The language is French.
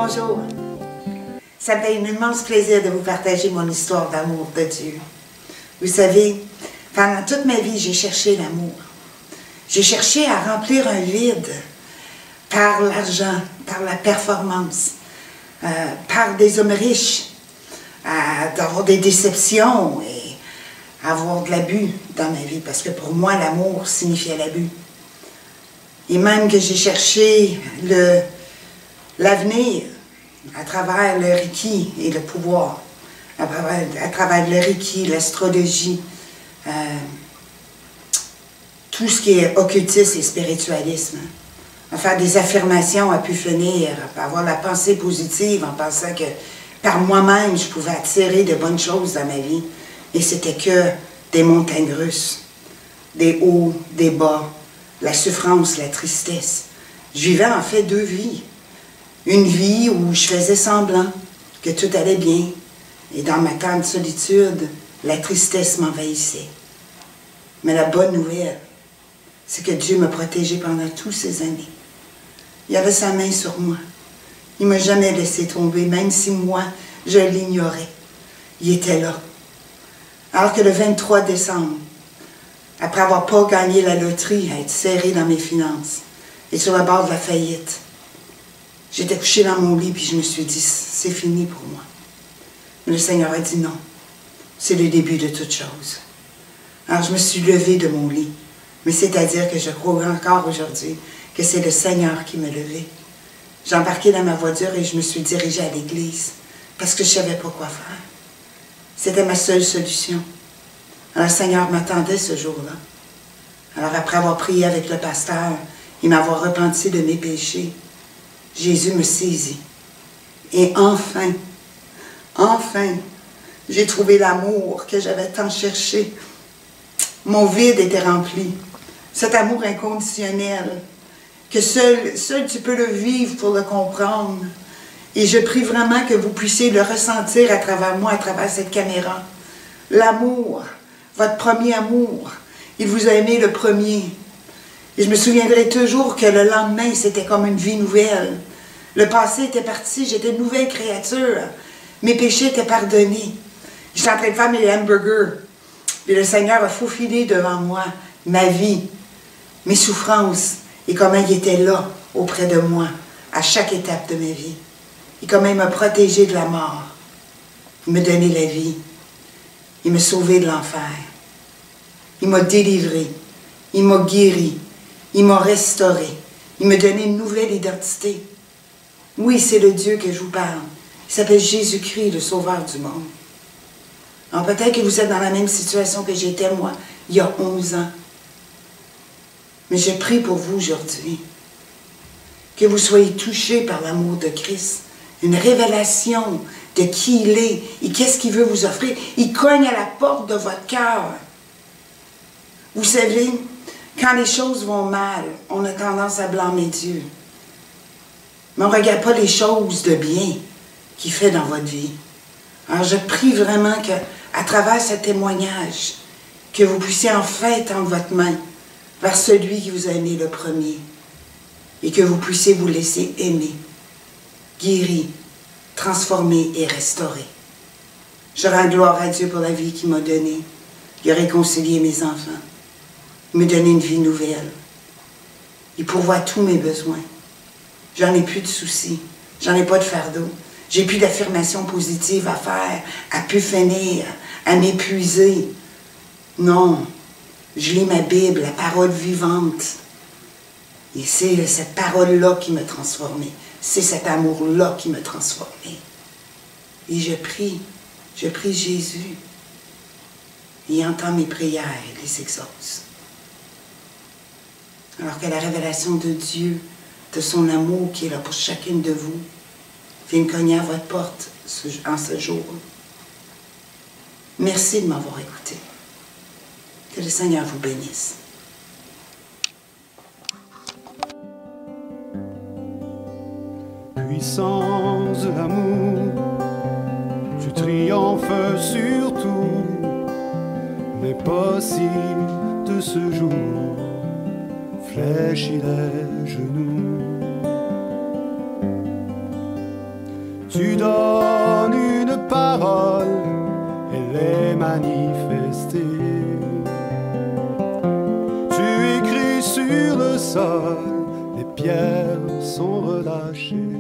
bonjour. Ça me fait un immense plaisir de vous partager mon histoire d'amour de Dieu. Vous savez, pendant toute ma vie, j'ai cherché l'amour. J'ai cherché à remplir un vide par l'argent, par la performance, par des hommes riches, d'avoir des déceptions et avoir de l'abus dans ma vie, parce que pour moi, l'amour signifiait l'abus. Et même que j'ai cherché l'avenir à travers le Reiki et le pouvoir, à travers le Reiki, l'astrologie, tout ce qui est occultisme et spiritualisme. À faire des affirmations à pu finir, à avoir la pensée positive en pensant que par moi-même, je pouvais attirer de bonnes choses dans ma vie. Et c'était que des montagnes russes, des hauts, des bas, la souffrance, la tristesse. Je vivais en fait deux vies. Une vie où je faisais semblant que tout allait bien. Et dans ma grande solitude, la tristesse m'envahissait. Mais la bonne nouvelle, c'est que Dieu m'a protégée pendant toutes ces années. Il avait sa main sur moi. Il ne m'a jamais laissé tomber, même si moi, je l'ignorais. Il était là. Alors que le 23 décembre, après avoir pas gagné la loterie, à être serré dans mes finances, et sur le bord de la faillite, j'étais couchée dans mon lit, puis je me suis dit, c'est fini pour moi. Mais le Seigneur a dit non, c'est le début de toute chose. Alors je me suis levée de mon lit, mais c'est-à-dire que je crois encore aujourd'hui que c'est le Seigneur qui m'a levée. J'ai embarqué dans ma voiture et je me suis dirigée à l'église, parce que je ne savais pas quoi faire. C'était ma seule solution. Alors le Seigneur m'attendait ce jour-là. Alors après avoir prié avec le pasteur et m'avoir repenti de mes péchés, Jésus me saisit. Et enfin, j'ai trouvé l'amour que j'avais tant cherché. Mon vide était rempli. Cet amour inconditionnel, que seul tu peux le vivre pour le comprendre. Et je prie vraiment que vous puissiez le ressentir à travers moi, à travers cette caméra. L'amour, votre premier amour, il vous a aimé le premier. Et je me souviendrai toujours que le lendemain, c'était comme une vie nouvelle. Le passé était parti, j'étais une nouvelle créature. Mes péchés étaient pardonnés. J'étais en train de faire mes hamburgers. Et le Seigneur a faufilé devant moi ma vie, mes souffrances, et comment il était là, auprès de moi, à chaque étape de ma vie. Et comment il m'a protégé de la mort. Il m'a donné la vie. Il m'a sauvé de l'enfer. Il m'a délivré. Il m'a guéri. Il m'a restauré. Il m'a donné une nouvelle identité. Oui, c'est le Dieu que je vous parle. Il s'appelle Jésus-Christ, le Sauveur du monde. Alors peut-être que vous êtes dans la même situation que j'étais, moi, il y a 11 ans. Mais je prie pour vous aujourd'hui. Que vous soyez touchés par l'amour de Christ. Une révélation de qui il est et qu'est-ce qu'il veut vous offrir. Il cogne à la porte de votre cœur. Vous savez, quand les choses vont mal, on a tendance à blâmer Dieu. Mais on ne regarde pas les choses de bien qu'il fait dans votre vie. Alors je prie vraiment qu'à travers ce témoignage, que vous puissiez enfin tendre votre main vers celui qui vous a aimé le premier et que vous puissiez vous laisser aimer, guéri, transformé et restauré. Je rends gloire à Dieu pour la vie qu'il m'a donnée. Il a réconcilié mes enfants. Il m'a donné une vie nouvelle. Il pourvoit tous mes besoins. J'en ai plus de soucis. J'en ai pas de fardeau. J'ai plus d'affirmations positives à faire, à pu finir, à m'épuiser. Non. Je lis ma Bible, la parole vivante. Et c'est cette parole-là qui m'a transformée. C'est cet amour-là qui m'a transformée. Et je prie Jésus. Il entend mes prières et les exauce. Alors que la révélation de Dieu, de son amour qui est là pour chacune de vous, vient cogner à votre porte en ce jour. Merci de m'avoir écouté. Que le Seigneur vous bénisse. Puissance de l'amour, tu triomphes sur tout, mais possible de ce jour, fléchis les genoux. Tu donnes une parole, elle est manifestée. Tu écris sur le sol, les pierres sont relâchées.